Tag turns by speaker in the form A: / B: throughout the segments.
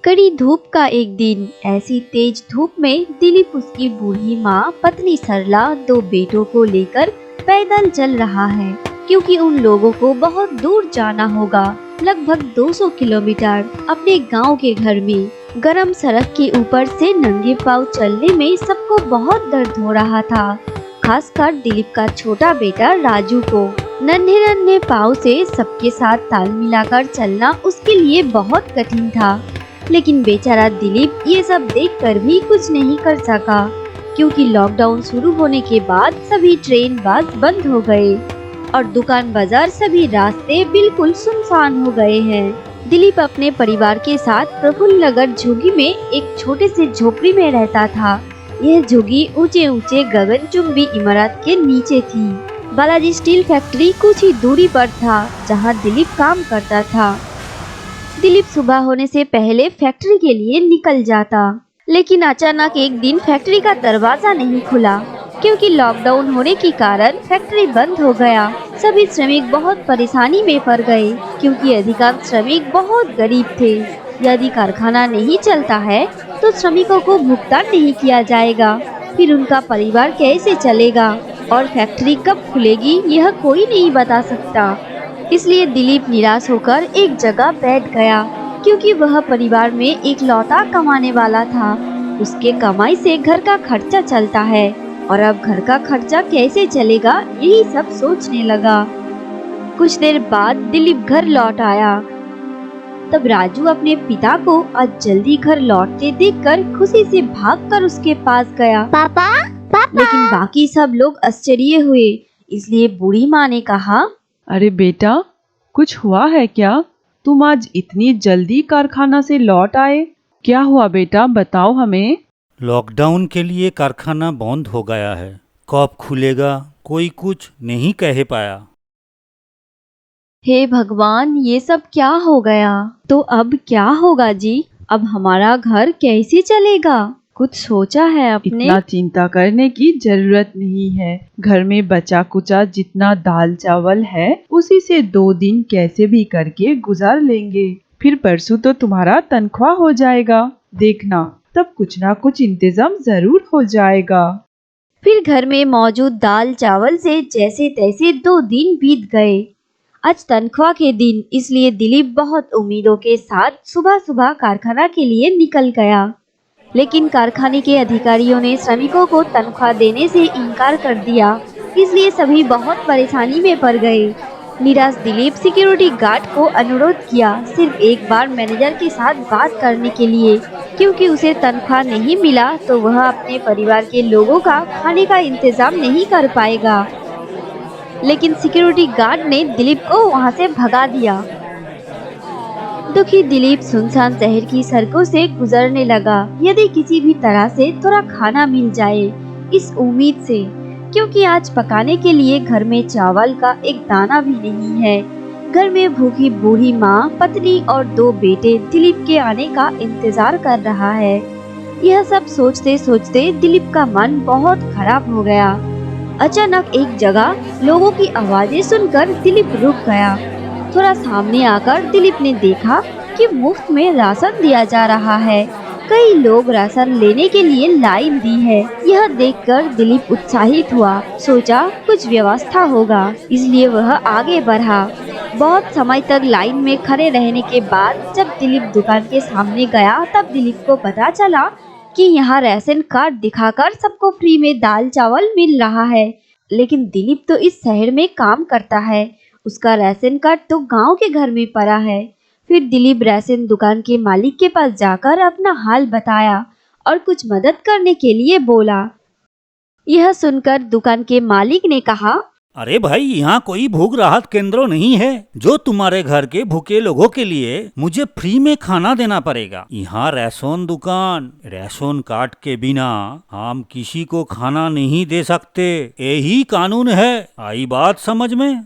A: कड़ी धूप का एक दिन। ऐसी तेज धूप में दिलीप उसकी बूढ़ी माँ, पत्नी सरला, दो बेटों को लेकर पैदल चल रहा है, क्योंकि उन लोगों को बहुत दूर जाना होगा, लगभग 200 किलोमीटर, अपने गांव के घर में। गरम सड़क के ऊपर से नंगे पांव चलने में सबको बहुत दर्द हो रहा था, खासकर दिलीप का छोटा बेटा राजू को। नन्हे नन्हे पाँव से सबके साथ ताल मिलाकर चलना उसके लिए बहुत कठिन था। लेकिन बेचारा दिलीप ये सब देखकर भी कुछ नहीं कर सका, क्योंकि लॉकडाउन शुरू होने के बाद सभी ट्रेन बस बंद हो गए और दुकान बाजार सभी रास्ते बिल्कुल सुनसान हो गए हैं। दिलीप अपने परिवार के साथ प्रफुल्ल नगर झुग्गी में एक छोटे से झोपड़ी में रहता था। यह झुग्गी ऊंचे ऊंचे गगनचुंबी इमारत के नीचे थी। बालाजी स्टील फैक्ट्री कुछ ही दूरी पर था, जहां दिलीप काम करता था। दिलीप सुबह होने से पहले फैक्ट्री के लिए निकल जाता, लेकिन अचानक एक दिन फैक्ट्री का दरवाजा नहीं खुला, क्योंकि लॉकडाउन होने के कारण फैक्ट्री बंद हो गया। सभी श्रमिक बहुत परेशानी में पड़ गए, क्योंकि अधिकांश श्रमिक बहुत गरीब थे। यदि कारखाना नहीं चलता है तो श्रमिकों को भुगतान नहीं किया जाएगा, फिर उनका परिवार कैसे चलेगा और फैक्ट्री कब खुलेगी यह कोई नहीं बता सकता। इसलिए दिलीप निराश होकर एक जगह बैठ गया, क्योंकि वह परिवार में एक लौता कमाने वाला था। उसके कमाई से घर का खर्चा चलता है, और अब घर का खर्चा कैसे चलेगा यही सब सोचने लगा। कुछ देर बाद दिलीप घर लौट आया। तब राजू अपने पिता को आज जल्दी घर लौटते देखकर खुशी से भागकर उसके पास गया।
B: पापा, पापा।
A: लेकिन बाकी सब लोग आश्चर्य हुए, इसलिए बूढ़ी माँ ने कहा,
C: अरे बेटा, कुछ हुआ है क्या? तुम आज इतनी जल्दी कारखाना से लौट आए, क्या हुआ बेटा, बताओ हमें।
D: लॉकडाउन के लिए कारखाना बंद हो गया है, कब खुलेगा कोई कुछ नहीं कह पाया।
A: हे भगवान, ये सब क्या हो गया? तो अब क्या होगा जी? अब हमारा घर कैसे चलेगा? कुछ सोचा है आपने?
C: इतना चिंता करने की जरूरत नहीं है। घर में बचा कुचा जितना दाल चावल है उसी से 2 दिन कैसे भी करके गुजार लेंगे। फिर परसों तो तुम्हारा तनख्वाह हो जाएगा, देखना तब कुछ ना कुछ इंतजाम जरूर हो जाएगा।
A: फिर घर में मौजूद दाल चावल से जैसे तैसे 2 दिन बीत गए। आज तनख्वाह के दिन, इसलिए दिलीप बहुत उम्मीदों के साथ सुबह सुबह कारखाना के लिए निकल गया। लेकिन कारखाने के अधिकारियों ने श्रमिकों को तनख्वाह देने से इनकार कर दिया, इसलिए सभी बहुत परेशानी में पड़ गए। निराश दिलीप सिक्योरिटी गार्ड को अनुरोध किया, सिर्फ एक बार मैनेजर के साथ बात करने के लिए, क्योंकि उसे तनख्वाह नहीं मिला तो वह अपने परिवार के लोगों का खाने का इंतजाम नहीं कर पाएगा। लेकिन सिक्योरिटी गार्ड ने दिलीप को वहां से भगा दिया। दुखी दिलीप सुनसान शहर की सड़कों से गुजरने लगा, यदि किसी भी तरह से थोड़ा खाना मिल जाए, इस उम्मीद से, क्योंकि आज पकाने के लिए घर में चावल का एक दाना भी नहीं है। घर में भूखी बूढ़ी माँ, पत्नी और 2 बेटे दिलीप के आने का इंतजार कर रहा है। यह सब सोचते सोचते दिलीप का मन बहुत खराब हो गया। अचानक एक जगह लोगों की आवाजें सुनकर दिलीप रुक गया। थोड़ा सामने आकर दिलीप ने देखा कि मुफ्त में राशन दिया जा रहा है। कई लोग राशन लेने के लिए लाइन दी है। यह देखकर दिलीप उत्साहित हुआ, सोचा कुछ व्यवस्था होगा, इसलिए वह आगे बढ़ा। बहुत समय तक लाइन में खड़े रहने के बाद जब दिलीप दुकान के सामने गया, तब दिलीप को पता चला कि यहाँ राशन कार्ड दिखाकर सबको फ्री में दाल चावल मिल रहा है। लेकिन दिलीप तो इस शहर में काम करता है, उसका राशन कार्ड तो गांव के घर में पड़ा है। फिर दिलीप राशन दुकान के मालिक के पास जाकर अपना हाल बताया और कुछ मदद करने के लिए बोला। यह सुनकर दुकान के मालिक ने कहा,
D: अरे भाई, यहाँ कोई भूख राहत केंद्र नहीं है जो तुम्हारे घर के भूखे लोगों के लिए मुझे फ्री में खाना देना पड़ेगा। यहाँ राशन दुकान, राशन कार्ड के बिना हम किसी को खाना नहीं दे सकते, यही कानून है। आई बात समझ में?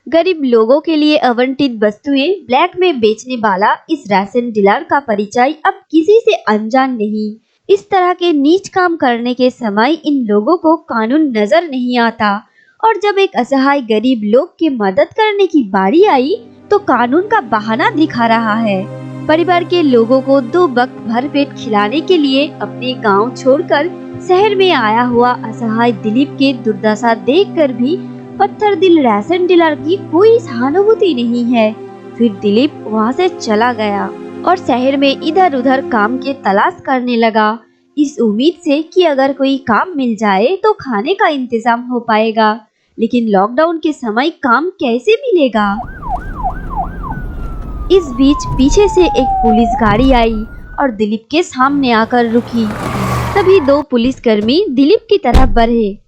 A: गरीब लोगों के लिए आवंटित वस्तुएं ब्लैक में बेचने वाला इस राशन डीलर का परिचय अब किसी से अनजान नहीं। इस तरह के नीच काम करने के समय इन लोगों को कानून नजर नहीं आता, और जब एक असहाय गरीब लोग की मदद करने की बारी आई तो कानून का बहाना दिखा रहा है। परिवार के लोगों को 2 वक्त भर पेट खिलाने के लिए अपने गांव छोड़कर शहर में आया हुआ असहाय दिलीप के दुर्दशा देखकर भी पत्थर दिल राशन डीलर की कोई सहानुभूति नहीं है। फिर दिलीप वहां से चला गया और शहर में इधर उधर काम की तलाश करने लगा, इस उम्मीद से कि अगर कोई काम मिल जाए तो खाने का इंतजाम हो पाएगा। लेकिन लॉकडाउन के समय काम कैसे मिलेगा? इस बीच पीछे से एक पुलिस गाड़ी आई और दिलीप के सामने आकर रुकी। तभी 2 पुलिसकर्मी दिलीप की तरफ बढ़े।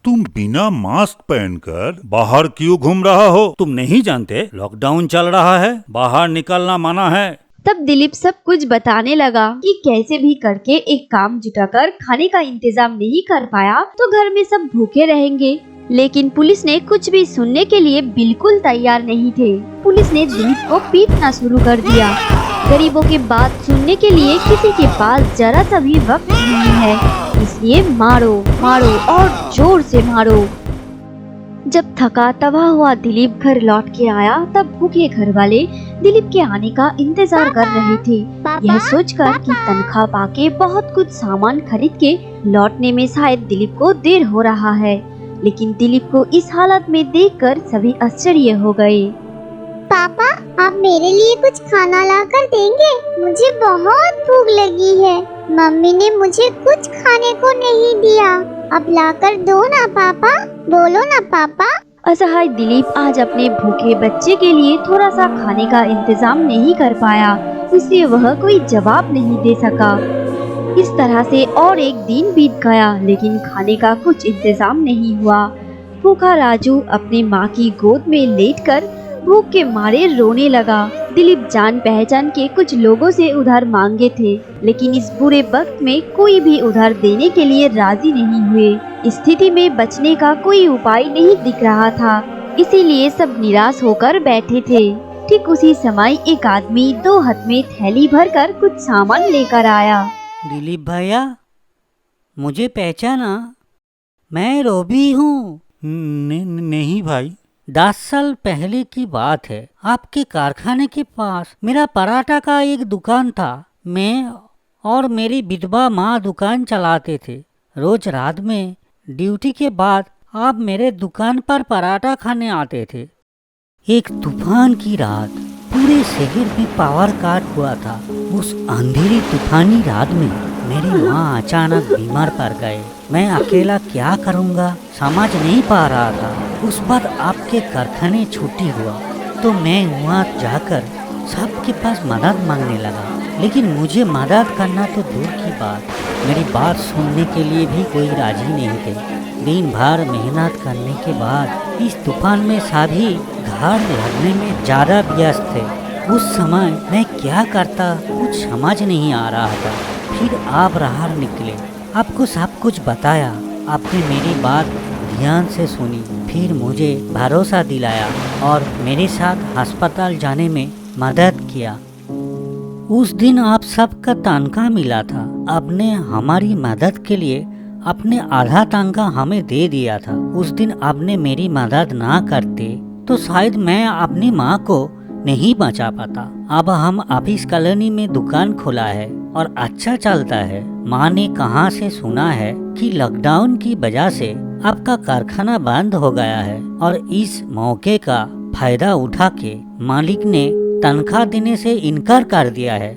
D: तुम बिना मास्क पहनकर बाहर क्यों घूम रहा हो? तुम नहीं जानते लॉकडाउन चल रहा है, बाहर निकलना मना है।
A: तब दिलीप सब कुछ बताने लगा कि कैसे भी करके एक काम जुटाकर खाने का इंतजाम नहीं कर पाया तो घर में सब भूखे रहेंगे। लेकिन पुलिस ने कुछ भी सुनने के लिए बिल्कुल तैयार नहीं थे। पुलिस ने दिलीप को पीटना शुरू कर दिया। गरीबों की बात सुनने के लिए किसी के पास जरा सा भी वक्त नहीं है, इसलिए मारो मारो और जोर से मारो। जब थका तबाह हुआ दिलीप घर लौट के आया तब भूखे घर वाले दिलीप के आने का इंतजार कर रहे थे, यह सोचकर कि तनख्वाह पाके बहुत कुछ सामान खरीद के लौटने में शायद दिलीप को देर हो रहा है। लेकिन दिलीप को इस हालत में देखकर सभी आश्चर्य हो गए।
B: पापा, आप मेरे लिए कुछ खाना ला कर देंगे? मुझे बहुत भूख लगी है। मम्मी ने मुझे कुछ खाने को नहीं दिया, अब लाकर दो ना पापा, बोलो ना पापा।
A: असहाय दिलीप आज अपने भूखे बच्चे के लिए थोड़ा सा खाने का इंतजाम नहीं कर पाया, इसलिए वह कोई जवाब नहीं दे सका। इस तरह से और एक दिन बीत गया, लेकिन खाने का कुछ इंतजाम नहीं हुआ। भूखा राजू अपनी माँ की गोद में लेटकर भूख के मारे रोने लगा। दिलीप जान पहचान के कुछ लोगों से उधार मांगे थे, लेकिन इस बुरे वक्त में कोई भी उधार देने के लिए राजी नहीं हुए। स्थिति में बचने का कोई उपाय नहीं दिख रहा था, इसीलिए सब निराश होकर बैठे थे। ठीक उसी समय एक आदमी 2 हाथ में थैली भरकर कुछ सामान लेकर आया।
E: दिलीप भैया, मुझे पहचाना? मैं रोबी हूँ।
D: नहीं भाई।
E: 10 साल पहले की बात है। आपके कारखाने के पास मेरा पराठा का एक दुकान था। मैं और मेरी विधवा माँ दुकान चलाते थे। रोज रात में ड्यूटी के बाद आप मेरे दुकान पर पराठा खाने आते थे। एक तूफान की रात पूरे शहर में पावर कट हुआ था। उस अंधेरी तूफानी रात में मेरी माँ अचानक बीमार पड़ गए। मैं अकेला क्या करूँगा समझ नहीं पा रहा था। उस पर आपके कारखाने छुट्टी हुआ तो मैं वहाँ जाकर सबके पास मदद मांगने लगा, लेकिन मुझे मदद करना तो दूर की बात, मेरी बात सुनने के लिए भी कोई राजी नहीं थे। दिन भर मेहनत करने के बाद इस तूफान में सभी घर लगने में ज़्यादा व्यस्त थे। उस समय मैं क्या करता कुछ समझ नहीं आ रहा था। फिर आप बाहर निकले, आपको सब कुछ बताया। आपने मेरी बात ध्यान से सुनी, फिर मुझे भरोसा दिलाया और मेरे साथ अस्पताल जाने में मदद किया। उस दिन आप सबका तनख्वाह मिला था। आपने हमारी मदद के लिए अपने आधा तनख्वाह हमें दे दिया था। उस दिन आपने मेरी मदद ना करते तो शायद मैं अपनी माँ को नहीं बचा पाता। अब हम ऑफिस कॉलोनी में दुकान खोला है और अच्छा चलता है। माँ ने कहाँ से सुना है कि लॉकडाउन की वजह से आपका कारखाना बंद हो गया है और इस मौके का फायदा उठा के मालिक ने तनख्वाह देने से इनकार कर दिया है।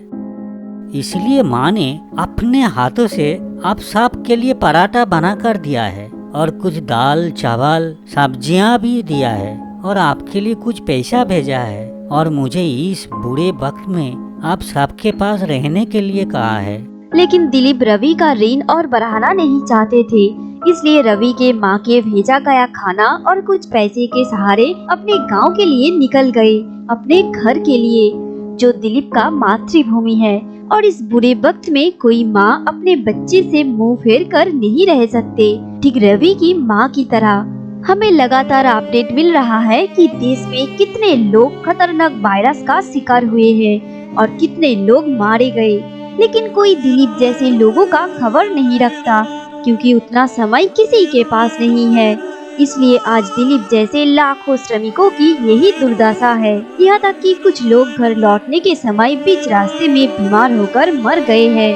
E: इसलिए माँ ने अपने हाथों से आप सब के लिए पराठा बना कर दिया है और कुछ दाल चावल सब्जियाँ भी दिया है और आपके लिए कुछ पैसा भेजा है और मुझे इस बुरे वक्त में आप सबके पास रहने के लिए कहा है।
A: लेकिन दिलीप रवि का ऋण और बढ़ाना नहीं चाहते थे, इसलिए रवि के माँ के भेजा गया खाना और कुछ पैसे के सहारे अपने गांव के लिए निकल गए, अपने घर के लिए जो दिलीप का मातृभूमि है। और इस बुरे वक्त में कोई माँ अपने बच्चे से मुंह फेर कर नहीं रह सकते, ठीक रवि की माँ की तरह। हमें लगातार अपडेट मिल रहा है कि देश में कितने लोग खतरनाक वायरस का शिकार हुए हैं और कितने लोग मारे गए, लेकिन कोई दिलीप जैसे लोगों का खबर नहीं रखता, क्योंकि उतना समय किसी के पास नहीं है। इसलिए आज दिलीप जैसे लाखों श्रमिकों की यही दुर्दशा है। यहाँ तक कि कुछ लोग घर लौटने के समय बीच रास्ते में बीमार होकर मर गए हैं।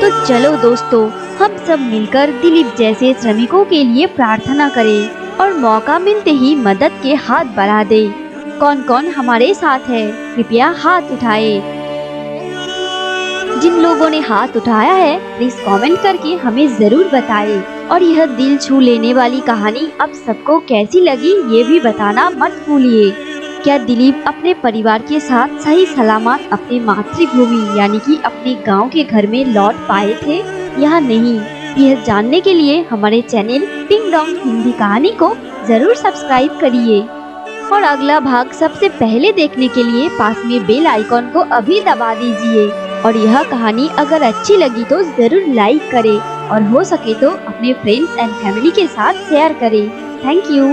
A: तो चलो दोस्तों, हम सब मिलकर दिलीप जैसे श्रमिकों के लिए प्रार्थना करें और मौका मिलते ही मदद के हाथ बढ़ा दें। कौन कौन हमारे साथ है, कृपया हाथ उठाए। जिन लोगों ने हाथ उठाया है प्लीज कमेंट करके हमें जरूर बताएं। और यह दिल छू लेने वाली कहानी आप सबको कैसी लगी ये भी बताना मत भूलिए। क्या दिलीप अपने परिवार के साथ सही सलामत अपनी मातृभूमि यानी कि अपने गांव के घर में लौट पाए थे या नहीं? यह जानने के लिए हमारे चैनल टिंग डोंग हिंदी कहानी को जरूर सब्सक्राइब करिए और अगला भाग सबसे पहले देखने के लिए पास में बेल आइकॉन को अभी दबा दीजिए। और यह कहानी अगर अच्छी लगी तो जरूर लाइक करें और हो सके तो अपने फ्रेंड्स एंड फैमिली के साथ शेयर करें। Thank you.